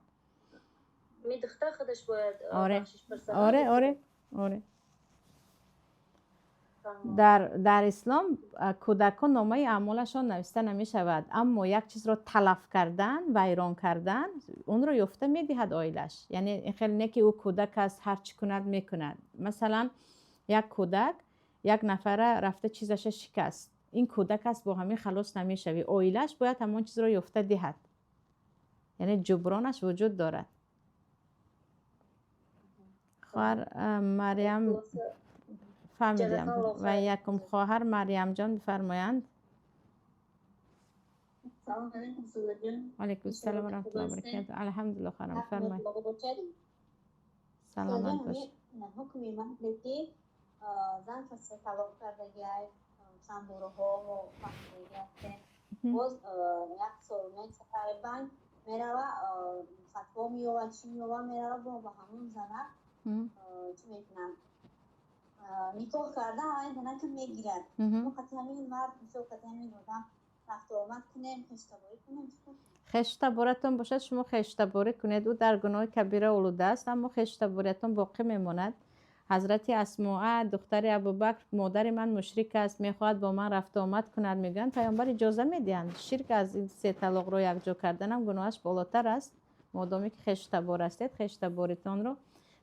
می دختر خودش باید بخشش برسد آره در اسلام کودکان نامه اعمالشان نوشته نمی شود اما یک چیز را تلف کردن ویران کردن اون رو یافته می دهد آیلش یعنی خیلی نه که او کودک است هر چی کند می کند مثلا یک کودک یک نفر رفته چیزش شکست این کودک است با همین خلاص نمی شوی آیلش باید همون چیز را یافته دهد یعنی جبرانش وجود دارد خواهر مریم فهمیدم و یکم خواهر مریم جان بفرمایند سلام علیکم سوزا جان علیکم السلام و رحمت الله و برکاته الحمدلله خانم بفرمایید سلامت باش حکمی من که زن کسی طلاق کردگی چند دوره ها و فهمیدگی هسته باز یک سال تقریبا میروه فتوا میوه چی میوه میروه با همون زنه چی میکنم نکاح کرده های نه که میگیرد ما خطی همین مرد میشه و خطی همین آدم رفت آمد کنیم خشتباری کنیم خشتبارتون باشد شما خشتباری کنید او در گناه کبیره اولوده است اما خشتباریتون باقی میماند حضرت اسماء دختر ابوبکر مادر من مشرک است میخواهد با من رفت آمد کند میگن پیامبر اجازه میدهند شرک از این سه طلاق رو یک جا کردن هم گناهش بالاتر است مادامی که خشتبار هستید خشتباریتون رو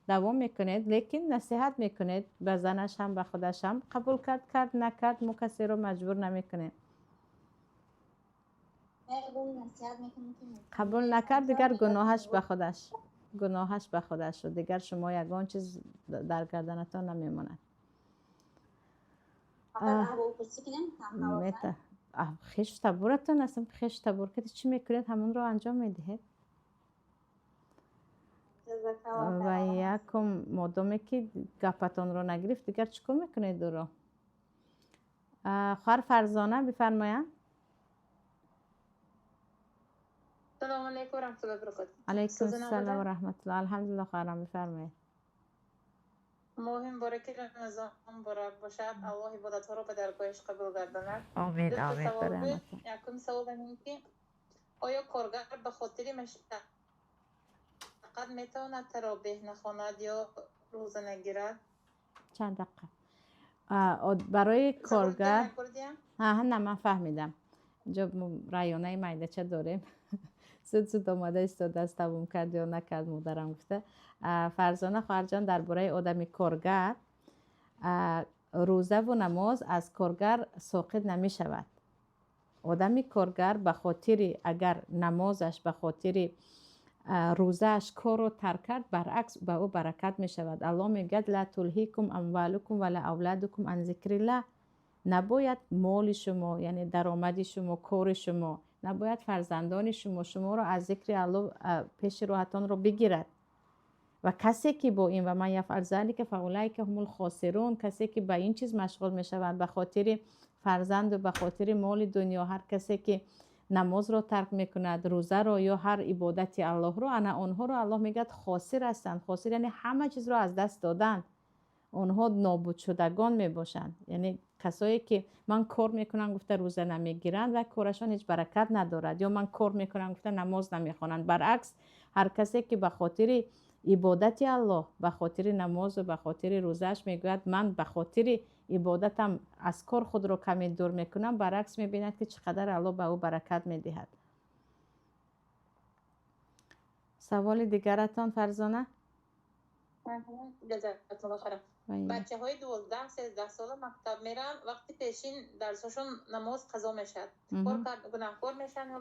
دوام میکنید لیکن نصیحت میکنید به زنش هم به خودش هم قبول کرد نکرد ما کسی رو مجبور نمیکنید قبول نکرد دیگر گناهش به خودش و دیگر شما یگان چیز در گردنتان نمیماند خیش تبورتون اصلا خیش تبور که چی میکنید همون رو انجام میدهید و یکم مادامی که گپتان رو نگرفت دیگر چیکار میکنید دو رو خواهر فرزانه بفرمایند سلام علیکم و رحمت الله و برکاته علیکم السلام و رحمت الله الحمدلله خواهرم بفرمایید مهم باره که رمضان مبارک باشد الله عبادت ها رو به درگاهش قبول گرداند آمین یکم سوال این که آیا کارگر به خاطر مشقت میتواند تراویح نخواند یا روزه نگیرد؟ چند دقیقه برای کارگر نه من فهمیدم اینجا رایانه مایده چه داریم زود آمده استاده است تموم کرد یا نکرد مادرم گفته فرزانه خواهر جان درباره آدمی کارگر روزه و نماز از کارگر ساقط نمی شود آدمی کارگر به خاطر اگر نمازش به خاطر روزهش کار رو ترک کرد برعکس به او برکت می شود الله میگه لا تلهیکم اموالکم ولا اولادکم عن ذکر الله نباید مال شما یعنی درآمد شما کار شما نباید فرزندان شما رو از ذکر الله پیش روحتان رو بگیرد و کسی که با این و من یفعل ذلک فاولئک هم الخاسرون کسی که به این چیز مشغول می شوند به خاطر فرزند و به خاطر مال دنیا هر کسی که نماز رو ترک میکند روزه رو یا هر عبادت الله رو آنها رو الله میگه خاسر هستند خاسر یعنی همه چیز رو از دست دادن اونها نابود شدگان میباشند یعنی کسایی که من کار میکنن گفته روزه نمیگیرند و کارشان هیچ برکت ندارد یا من کار میکنن گفته نماز نمیخوانند برعکس هر کسی که به خاطر عبادت الله به خاطر نماز و به خاطر روزهش میگوید من به خاطر عبادت هم از کار خود رو کمی دور میکنن، برعکس میبیند که چقدر الله به او برکت میدهد. سوال دیگرتان فرزانه؟ جزاکتون خیر. بچه های 12-13 ساله مکتب میرن، وقتی پیشین درسشون نماز قضا میشد، گناهکار میشن یا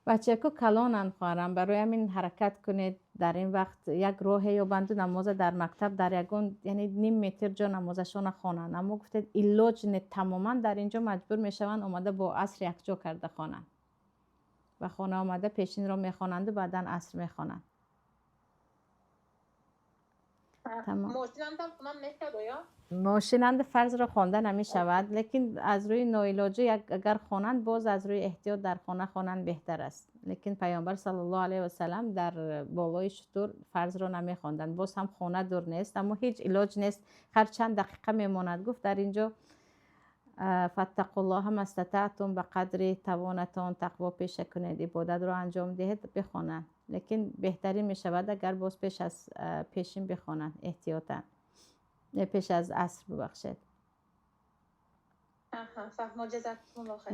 بچه که کلانن خواهرم، برای همین حرکت کنید در این وقت یک راه یا بندو نماز در مکتب در یکون یعنی نیم متر جا نمازشون خوانن، اما گفتید ایلاج نه تماما در اینجا مجبور میشون اومده با عصر یک جا کرده خوانن و خانه آمده پیشین رو میخوانند و بعدا عصر میخوانند. ماشینند فرض را خواندن نمی شود، لیکن از روی ناعلاجی اگر خوانند باز از روی احتیاط در خانه خوانند بهتر است. لیکن پیامبر صلی الله علیه و سلم در بالای شتر فرض را نمی خواندند، باز هم خانه دور نیست اما هیچ علاج نیست، هر چند دقیقه میماند. گفت در اینجا فاتقوا الله ما استطعتم، به قدر توانتان تقوا پیشه کنید، عبادت را انجام دهید، بخوانند. لیکن بهتری می شود اگر باز پیش از پیشین بخوانند احتیاطاً، پیش از عصر ببخشید.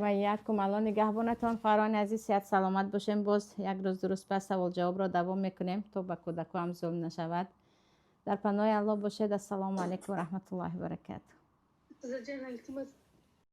و یکم الان نگهبانتان خواهران عزیز صحت سلامت باشیم. باز یک روز درست پس سوال جواب را دوام میکنیم تا به کودک هم ظلم نشود. در پناه الله باشید. السلام علیکم و رحمت الله و برکاته.